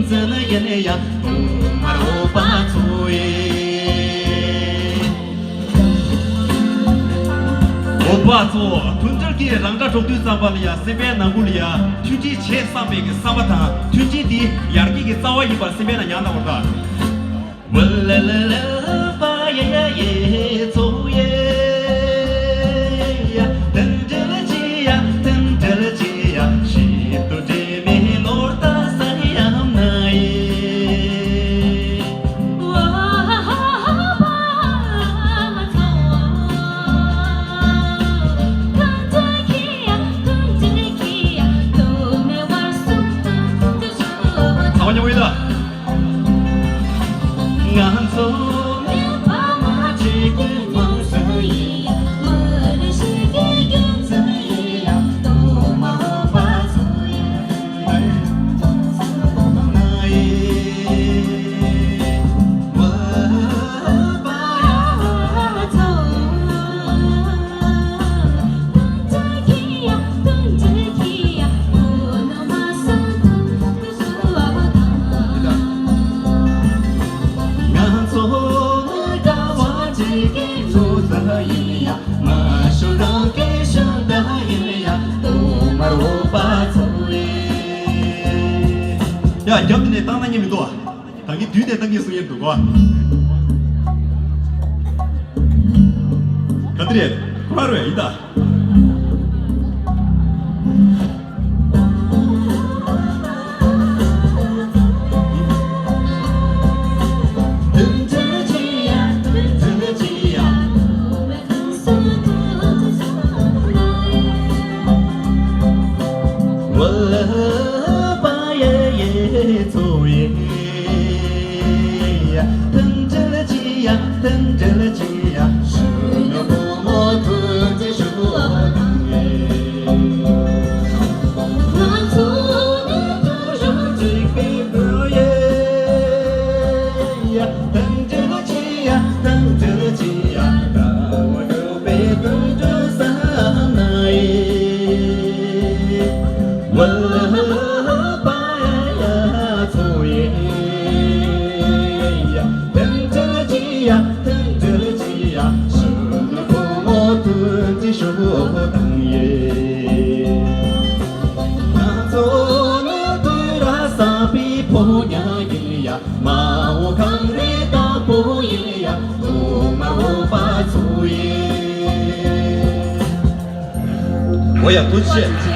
银子那眼呀，马路把嘴。我把做，屯这给人家中对上班了呀，这边南湖里呀，突击前300个300趟，突击的2个给早晚一半，这边那娘的我的。我来来来，把耶走耶呀，等着了姐呀，等着了姐呀，谁都这没落大山呀那耶。我把走，跟着去呀，跟着去呀，都没玩松的就说。好，你回的。俺走。야, 옆에 땅나님이 또 당기 뒤에 당기 수에 두고 가드리 하루에 있다.我也不去。